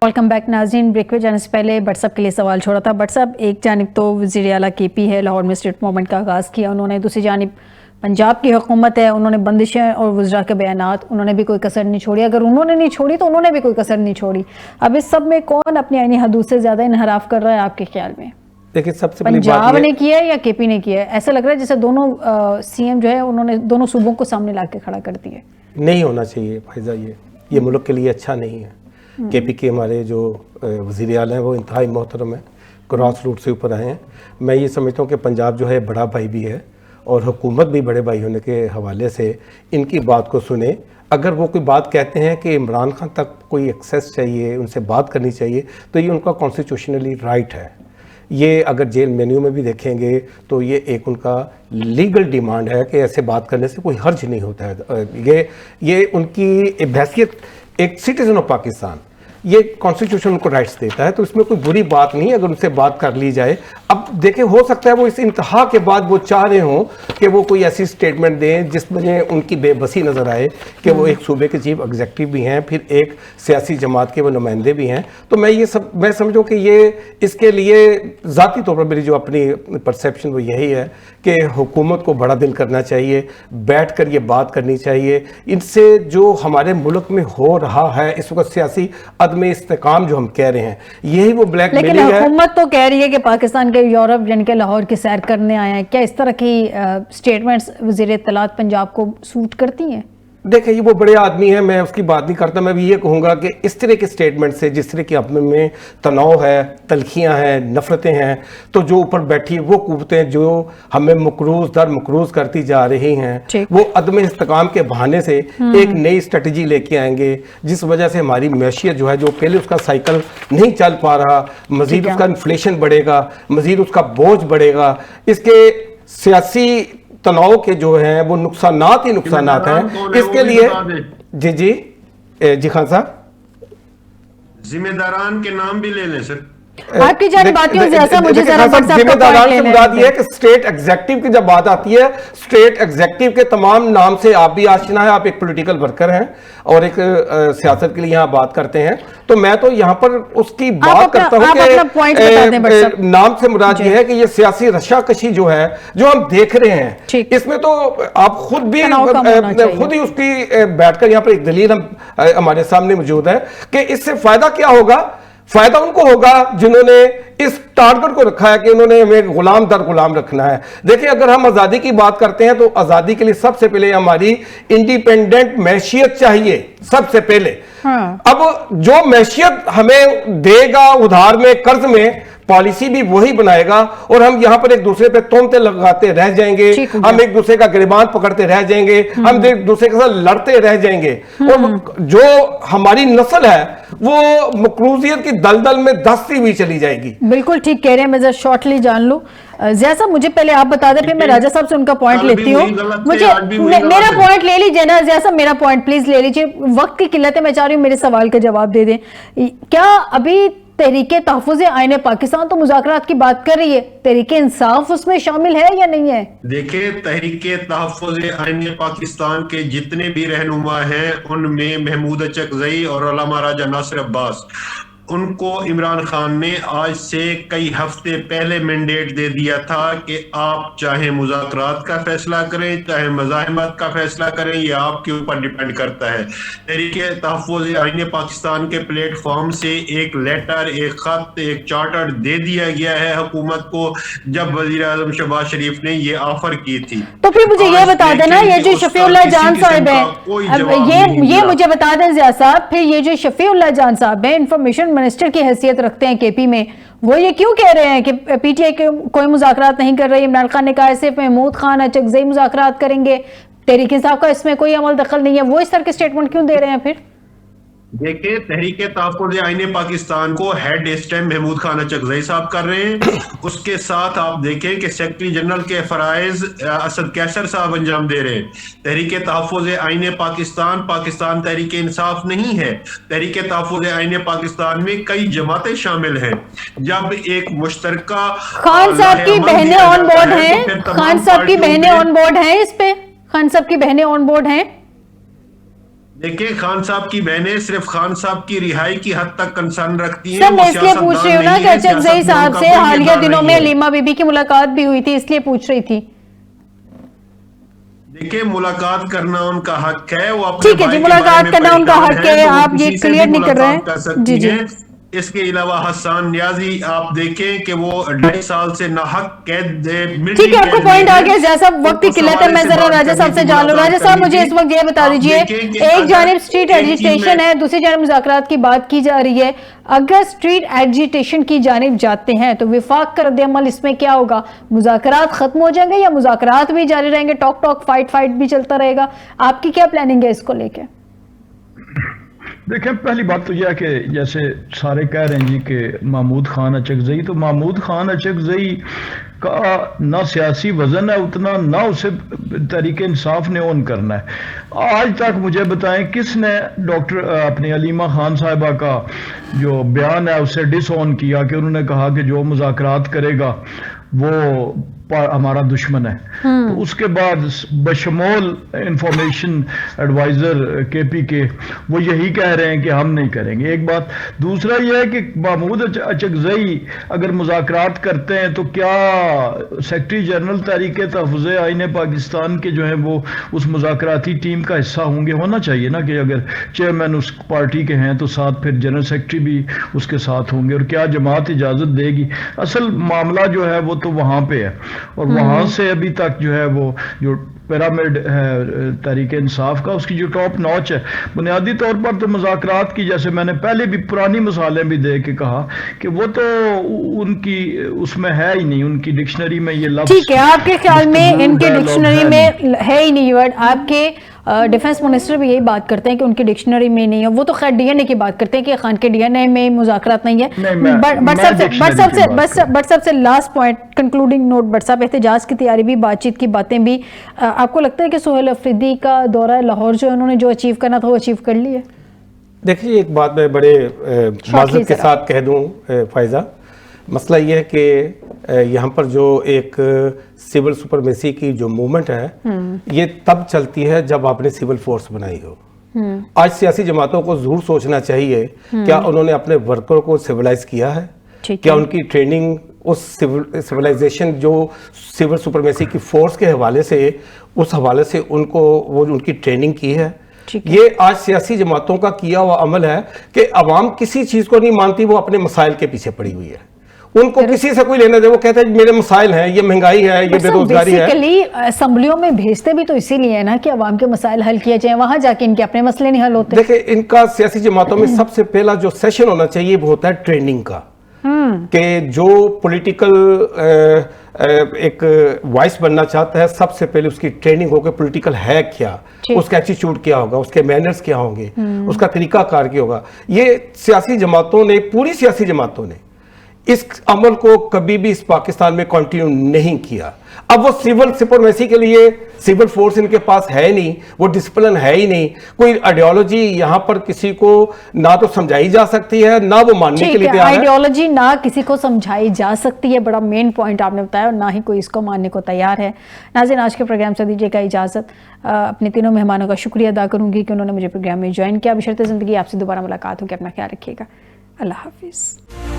Welcome back नाज़रीन। Break पे जाने से पहले बट साहब के लिए सवाल छोड़ा था। बट साहब, एक जानिब तो वज़ीर आला केपी है, लाहौर में स्टेट मूवमेंट का आगाज़ किया उन्होंने, दूसरी जानिब पंजाब की हुकूमत है, उन्होंने बंदिशें और वज़रा के बयानात, उन्होंने भी कोई कसर नहीं छोड़ी। अगर उन्होंने नहीं छोड़ी तो उन्होंने भी कोई कसर नहीं छोड़ी। अब इस सब में कौन अपनी आईनी हदूद से ज़्यादा इनहराफ कर रहा है आपके ख्याल में? देखिए, सबसे बड़ी बात पंजाब ने किया है या केपी ने किया है? ऐसा लग रहा है जैसे दोनों सीएम जो है उन्होंने दोनों सूबों को सामने ला के खड़ा कर दिया। नहीं होना चाहिए फायजा, ये मुल्क के लिए अच्छा नहीं है। केपी के हमारे जो वज़ीर आला हैं वो इंतहाई मोहतरम है, क्रॉस रूट से ऊपर आए हैं। मैं ये समझता हूँ कि पंजाब जो है बड़ा भाई भी है और हुकूमत भी बड़े भाई होने के हवाले से इनकी बात को सुने। अगर वो कोई बात कहते हैं कि इमरान खान तक कोई एक्सेस चाहिए, उनसे बात करनी चाहिए, तो ये उनका कॉन्स्टिट्यूशनली राइट है। ये अगर जेल मेन्यू में भी देखेंगे तो ये एक उनका लीगल डिमांड है कि ऐसे बात करने से कोई हर्ज नहीं होता है। ये उनकी हैसियत एक सिटीजन ऑफ पाकिस्तान, ये कॉन्स्टिट्यूशन उनको राइट्स देता है, तो इसमें कोई बुरी बात नहीं है अगर उनसे बात कर ली जाए। अब देखें, हो सकता है वो इस इंतहा के बाद वो चाह रहे हों कि वो कोई ऐसी स्टेटमेंट दें जिसमें उनकी बेबसी नज़र आए कि वो एक सूबे के चीफ एग्जीक्यूटिव भी हैं, फिर एक सियासी जमात के वो नुमाइंदे भी हैं। तो मैं समझूँ कि ये इसके लिए ज़ाती तौर पर मेरी जो अपनी परसेप्शन वो यही है कि हुकूमत को बड़ा दिल करना चाहिए, बैठ कर ये बात करनी चाहिए। इनसे जो हमारे मुल्क में हो रहा है इस वक्त सियासी में इस्तेकाम जो हम कह रहे हैं, यही वो ब्लैक मेलिंग है। लेकिन हुकूमत तो कह रही है कि पाकिस्तान के यूरोप यानी कि लाहौर की सैर करने आए हैं। क्या इस तरह की स्टेटमेंट्स वज़ीर इत्तलात पंजाब को सूट करती हैं? देखिए, ये वो बड़े आदमी हैं, मैं उसकी बात नहीं करता। मैं भी ये कहूँगा कि इस तरह के स्टेटमेंट से, जिस तरह की अपने में तनाव है, तलखियाँ हैं, नफ़रतें हैं, तो जो ऊपर बैठी वो कुव्वतें जो हमें मकरूज दर मकरूज करती जा रही हैं, वो अदम इस्तेकाम के बहाने से एक नई स्ट्रेटजी लेके आएंगे, जिस वजह से हमारी मैशियत जो है, जो पहले उसका साइकिल नहीं चल पा रहा, मजीद उसका इन्फ्लेशन बढ़ेगा, मजीद उसका बोझ बढ़ेगा। इसके सियासी तनाव के जो हैं वो नुकसानात ही नुकसानात हैं। इसके लिए जी खान साहब, जिम्मेदारान के नाम भी ले लें सर। आपकी जानी बात जिम्मेदारान से मुराद ये है कि स्टेट एग्जीक्यूटिव की जब बात आती है, स्टेट एग्जीक्यूटिव के तमाम नाम से आप भी आशना है, आप एक पॉलिटिकल वर्कर हैं और एक सियासत के लिए यहाँ बात करते हैं, तो मैं तो यहाँ पर उसकी बात करता हूँ कि नाम से मुराद ये है कि ये सियासी रशाकशी जो है, जो हम देख रहे हैं, इसमें तो आप खुद ही उसकी बैठकर यहाँ पर एक दलील हमारे सामने मौजूद है कि इससे फायदा क्या होगा। फायदा उनको होगा जिन्होंने इस टारगेट को रखा है कि उन्होंने हमें गुलाम दर गुलाम रखना है। देखिए, अगर हम आज़ादी की बात करते हैं तो आज़ादी के लिए सबसे पहले हमारी इंडिपेंडेंट मैशियत चाहिए, सबसे पहले। अब जो मैशियत हमें देगा उधार में, कर्ज में, पॉलिसी भी वही बनाएगा और हम यहाँ पर एक दूसरे पे तोमते लगाते रह जाएंगे, हम एक दूसरे का गिरबान पकड़ते रह जाएंगे, हम एक दूसरे के साथ लड़ते रह जाएंगे और जो हमारी नस्ल है वो मकरूजियत की दलदल में धंसती हुई चली जाएगी। बिल्कुल ठीक कह रहे हैं। मैं जरा शॉर्टली जान लूं, ज़िया साहब मुझे पहले आप बता दें, फिर मैं राजा साहब से उनका पॉइंट लेती हूँ। मुझे मेरा पॉइंट ले लीजिए ना ज़िया साहब, मेरा पॉइंट प्लीज ले लीजिए। वक्त की किल्लत है, मैं चाह रही हूँ मेरे सवाल का जवाब दे दें। क्या अभी तहरीके तहफ़्फ़ुज़ आईने पाकिस्तान तो मुज़ाकरात की बात कर रही है, तहरीके इंसाफ उसमें शामिल है या नहीं है? देखिए, तहरीके तहफ़्फ़ुज़ आईने पाकिस्तान के जितने भी रहनुमा हैं उनमें महमूद अचकज़ई और अल्लामा राजा नासिर अब्बास, उनको इमरान खान ने आज से कई हफ्ते पहले मैंडेट दे दिया था कि आप चाहे मुज़ाकरात का फैसला करें, चाहे मज़ाहिमत का फैसला करें, ये आपके ऊपर डिपेंड करता है। तहरीके तहफ़्फ़ुज़ आईने पाकिस्तान के प्लेटफॉर्म से एक लेटर, एक खत, एक चार्टर दे दिया गया है हुकूमत को, जब वज़ीर आज़म शहबाज शरीफ ने ये ऑफर की थी। तो फिर मुझे ये बता देना, ये जो शफीउल्लाह जान साहब है, ये मुझे बता दें ज़िया साहब, फिर ये जो शफीउल्लाह जान साहब है, इंफॉर्मेशन मिनिस्टर की हैसियत रखते हैं केपी में, वो ये क्यों कह रहे हैं कि पीटीआई के कोई मुज़ाकरात नहीं कर रही? इमरान खान ने कहा सिर्फ महमूद खान अचकज़ई मुज़ाकरात करेंगे, तहरीक इंसाफ का इसमें कोई अमल दखल नहीं है। वो इस तरह के स्टेटमेंट क्यों दे रहे हैं फिर? देखिए, तहरीके तहफ़्फ़ुज़ आईने पाकिस्तान को हेड इस टाइम महमूद खान अचकज़ई साहब कर रहे हैं। उसके साथ आप देखें कि सेक्रेटरी जनरल के फराइज असद कैसर साहब अंजाम दे रहे हैं। तहरीके तहफ़्फ़ुज़ आईने पाकिस्तान तहरीके इंसाफ नहीं है। तहरीके तहफ़्फ़ुज़ आईने पाकिस्तान में कई जमातें शामिल हैं। जब एक मुश्तरका खान साहब की बहनें ऑन बोर्ड हैं, खान साहब की बहनें ऑन बोर्ड हैं, इस पे खान साहब की बहनें ऑन बोर्ड हैं। देखिए, खान साहब की बहनें सिर्फ खान साहब की रिहाई की हद तक कंसर्न रखती हैं। सर वो मैं इसलिए पूछ रही हूँ ना कि अचकज़ई साहब से हालिया दिनों में हलीमा बीबी की मुलाकात भी हुई थी, इसलिए पूछ रही थी। देखिए, मुलाकात करना उनका हक है, वो अपने ठीक है जी, मुलाकात करना उनका हक है, आप ये क्लियर नहीं कर रहे हैं। जी जी। इसके अलावा हसन नियाजी आप देखें कि वो 2.5 साल से नाहक कैद ठीक है, आपको पॉइंट आ गया। जैसा वक्त की किल्लत है, मैं जरा राजा साहब से जान लूं। राजा साहब मुझे इस वक्त ये बता दीजिए, एक जानिब स्ट्रीट एजिटेशन है, दूसरी जानिब मुज़ाकरात की बात की जा रही है। अगर स्ट्रीट एजिटेशन की जानिब जाते हैं तो विफाक का रद्द-ए-अमल इसमें क्या होगा? मुज़ाकरात खत्म हो जाएंगे या मुज़ाकरात भी जारी रहेंगे, टॉक फाइट भी चलता रहेगा? आपकी क्या प्लानिंग है इसको लेके? देखें, पहली बात तो यह है कि जैसे सारे कह रहे हैं जी कि महमूद खान अचकज़ई, तो महमूद खान अचकज़ई का ना सियासी वजन है उतना, ना उसे तहरीक इंसाफ ने ऑन करना है। आज तक मुझे बताएं किसने डॉक्टर अपनी अलीमा खान साहिबा का जो बयान है उसे डिसऑन किया कि उन्होंने कहा कि जो मुज़ाकरात करेगा वो हमारा दुश्मन है। तो उसके बाद बशमोल इंफॉर्मेशन एडवाइजर केपी के वो यही कह रहे हैं कि हम नहीं करेंगे। एक बात। दूसरा यह है कि महमूद अचकज़ई अगर मुज़ाकरात करते हैं तो क्या सेक्रेटरी जनरल तहरीक तहफ़्फ़ुज़ आईन पाकिस्तान के जो हैं वो उस मुज़ाकराती टीम का हिस्सा होंगे? होना चाहिए ना कि अगर चेयरमैन उस पार्टी के हैं तो साथ फिर जनरल सेक्रेटरी भी उसके साथ होंगे। और क्या जमात इजाज़त देगी? असल मामला जो है वो तो वहाँ पे है, और वहां से अभी तक जो है वो जो पिरामिड है तहरीक इंसाफ का, उसकी जो टॉप नॉच है, बुनियादी तौर पर तो मुज़ाकरात की, जैसे मैंने पहले भी पुरानी मिसालें भी दे के कहा कि वो तो उनकी उसमें है ही नहीं, उनकी डिक्शनरी में ये लफ्ज़। ठीक है, आपके ख्याल में इनके डिक्शनरी में है ही नहीं वर्ड। आपके डिफेंस मिनिस्टर भी यही बात करते हैं कि उनकी डिक्शनरी में नहीं है। वो तो खैर डीएनए की बात करते हैं कि खान के डीएनए में मुज़ाकरात नहीं है। बट सबसे last point, concluding note, but साहब एहतजाज की तैयारी भी, बातचीत की बातें भी, आपको लगता है कि सोहेल अफरीदी का दौरा लाहौर जो उन्होंने जो अचीव करना था वो अचीव कर लिया? देखिए, एक बात मैं बड़े माज़रत के साथ कह दूं फ़ायज़ा, मसला ये है कि यहाँ पर जो एक सिविल सुपरमेसी की जो मूवमेंट है ये तब चलती है जब आपने सिविल फोर्स बनाई हो। आज सियासी जमातों को ज़रूर सोचना चाहिए, क्या उन्होंने अपने वर्कर को सिविलाइज किया है? क्या उनकी ट्रेनिंग उस सिविलाइजेशन जो सिविल सुपरमेसी की फोर्स के हवाले से, उस हवाले से उनको वो उनकी ट्रेनिंग की है? ये आज सियासी जमातों का किया हुआ अमल है कि अवाम किसी चीज़ को नहीं मानती, वो अपने मसाइल के पीछे पड़ी हुई है। उनको किसी से कोई लेना दे, वो कहते हैं मेरे मसाइल हैं, ये महंगाई है, ये बेरोजगारी है। बेसिकली असेंबलियों में भेजते भी तो इसीलिए है ना कि अवाम के मसाइल हल किए जाएं, वहां जाके इनके अपने मसले नहीं हल होते। देखिए, इनका सियासी जमातों में सबसे पहला जो सेशन होना चाहिए वो होता है ट्रेनिंग का, कि जो पॉलिटिकल एक वॉइस बनना चाहता है, सबसे पहले उसकी ट्रेनिंग होगी पॉलिटिकल है क्या, उसका एटीट्यूड क्या होगा, उसके मैनर्स क्या होंगे, उसका तरीकाकार क्या होगा। ये सियासी जमातों ने, पूरी सियासी जमातों ने इस अमल को कभी भी इस पाकिस्तान में कंटिन्यू नहीं किया। अब वो सिविल सुपरमेसी के लिए सिविल फोर्स इनके पास है नहीं, वो डिसिप्लिन है ही नहीं, कोई आइडियोलॉजी यहाँ पर किसी को ना तो समझाई जा सकती है, ना वो मानने के लिए तैयार है। आइडियोलॉजी ना किसी को समझाई जा सकती है, बड़ा मेन पॉइंट आपने बताया, और ना ही कोई इसको मानने को तैयार है। नाज़रीन, आज के प्रोग्राम से दीजिएगा इजाज़त। अपने तीनों मेहमानों का शुक्रिया अदा करूंगी कि उन्होंने मुझे प्रोग्राम में ज्वाइन किया। बशर्ते ज़िंदगी आपसे दोबारा मुलाकात होगी। अपना ख्याल रखिएगा। अल्लाह हाफिज़।